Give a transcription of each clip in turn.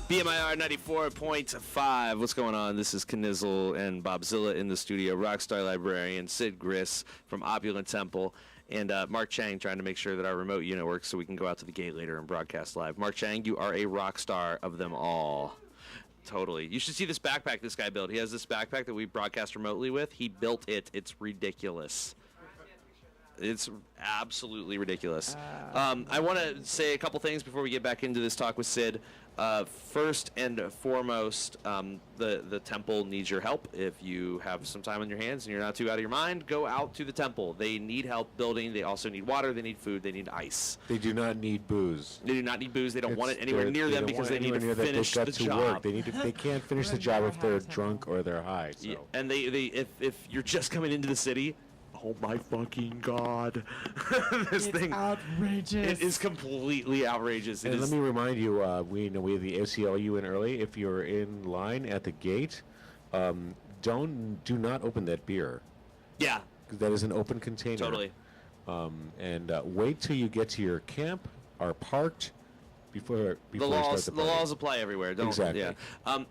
BMIR 94.5. What's going on? This is Knizzle and Bobzilla in the studio. Rockstar Librarian Sid Griss from Opulent Temple. And Mark Chang trying to make sure that our remote unit works so we can go out to the gate later and broadcast live. Mark Chang, you are a rock star of them all. Totally. You should see this backpack this guy built. He has this backpack that we broadcast remotely with. He built it. It's ridiculous. It's absolutely ridiculous. I want to say a couple things before we get back into this talk with Sid. First and foremost, the temple needs your help. If you have some time on your hands and you're not too out of your mind, go out to the temple. They need help building. They also need water. They need food. They need ice. They do not need booze. They do not need booze. They don't want it anywhere near them because they need to finish the job. They can't finish the job if they're drunk or they're high. So. Yeah, and if you're just coming into the city, oh my fucking god! This thing outrageous. It is completely outrageous. And let me remind you, we have the ACLU in early. If you're in line at the gate, do not open that beer. Yeah, because that is an open container. Totally. And wait till you get to your camp, are parked. Before the laws apply everywhere. Don't, exactly. Yeah.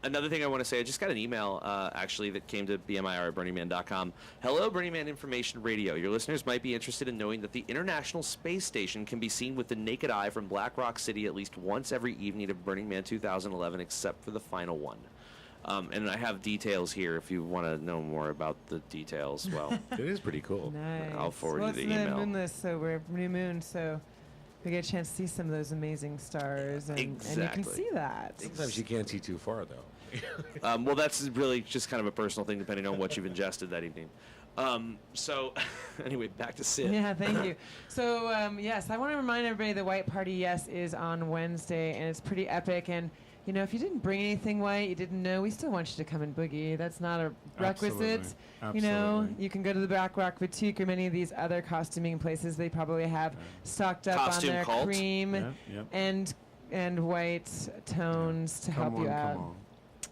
Another thing I want to say, I just got an email actually that came to bmir@burningman.com. Hello, Burning Man Information Radio. Your listeners might be interested in knowing that the International Space Station can be seen with the naked eye from Black Rock City at least once every evening of Burning Man 2011, except for the final one. And I have details here if you want to know more about the details. Well, it is pretty cool. Nice. I'll forward you the email. email. It's moonless, so we're new moon, so we get a chance to see some of those amazing stars, and you can see that. Sometimes you can't see too far, though. Well, that's really just kind of a personal thing, depending on what you've ingested that evening. So, anyway, back to Sid. Yeah, thank you. So, yes, I want to remind everybody the White Party, yes, is on Wednesday, and it's pretty epic. And, you know, if you didn't bring anything white, you didn't know, we still want you to come and boogie. That's not a requisite. Absolutely. You know, you can go to the Black Rock Boutique or many of these other costuming places. They probably have stocked up Costume on their cult. cream and white tones to help you out.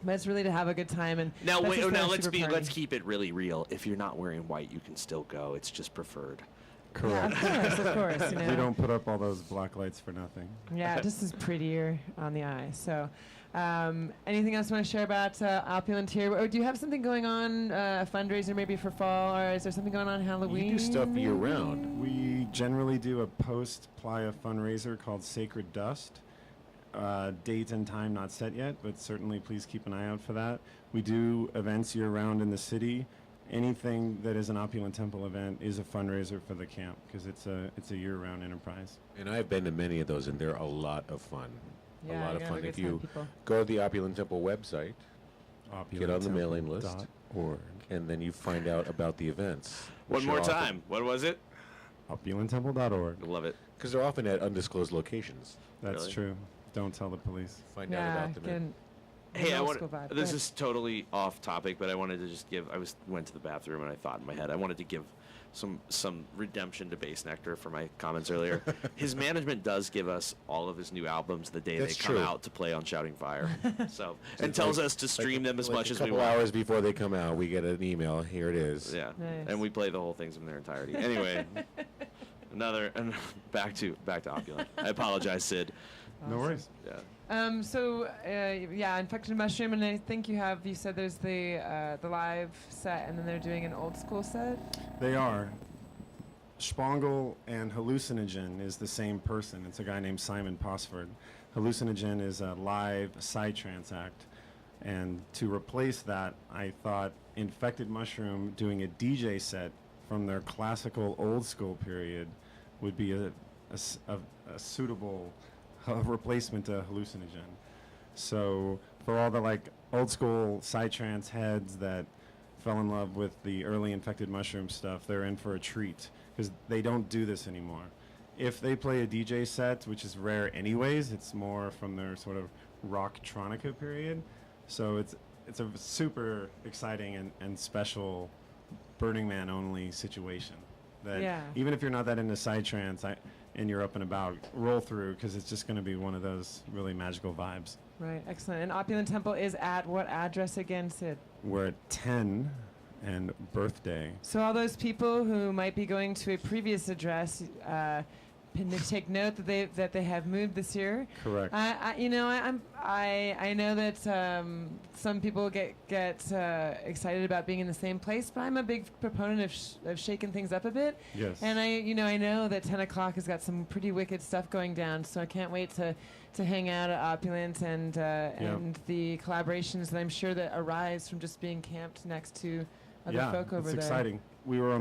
But it's really to have a good time. And now, let's keep it really real. If you're not wearing white, you can still go. It's just preferred. Correct. Yeah, of course. You know. We don't put up all those black lights for nothing. Yeah, it just is prettier on the eye. So, anything else you want to share about Opulent here? Or do you have something going on, a fundraiser maybe for fall, or is there something going on Halloween? You do stuff year round. We generally do a post-playa fundraiser called Sacred Dust. Date and time not set yet, but certainly please keep an eye out for that. We do events year round in the city. Anything that is an Opulent Temple event is a fundraiser for the camp because it's a year-round enterprise. And I've been to many of those, and they're a lot of fun. Yeah, a lot of fun. If you people. go to the Opulent Temple website, get on the mailing list, and then you find out about the events. One more time. What was it? OpulentTemple.org. Love it. Because they're often at undisclosed locations. That's Really? true. Don't tell the police. Find out about them. Hey, this is totally off topic, but I wanted to just give. Went to the bathroom and I thought in my head I wanted to give some redemption to Bass Nectar for my comments earlier. His management does give us all of his new albums the day they come out to play on Shouting Fire. So and tells us to stream them as much as we want. A couple hours before they come out, we get an email. Here it is. Yeah, nice. And we play the whole things in their entirety. Anyway, back to Opulent. I apologize, Sid. No worries. Yeah. Infected Mushroom, and I think you said there's the live set, and then they're doing an old school set? They are. Spangle and Hallucinogen is the same person. It's a guy named Simon Posford. Hallucinogen is a live psytrance act. And to replace that, I thought Infected Mushroom doing a DJ set from their classical old school period would be a suitable replacement to Hallucinogen. So for all the old school psytrance heads that fell in love with the early Infected Mushroom stuff, they're in for a treat because they don't do this anymore. If they play a DJ set, which is rare anyways, it's more from their sort of rocktronica period. So it's a super exciting and special Burning Man only situation. That even if you're not that into psytrance, and you're up and about, roll through because it's just going to be one of those really magical vibes. Right, excellent. And Opulent Temple is at what address again, Sid? We're at 10 and Birthday. So all those people who might be going to a previous address, take note that they have moved this year. Correct. I know that some people get excited about being in the same place, but I'm a big proponent of shaking things up a bit. Yes. And I know that 10 o'clock has got some pretty wicked stuff going down, so I can't wait to hang out at Opulent and the collaborations that I'm sure that arise from just being camped next to other folk over it's there. exciting. We were on the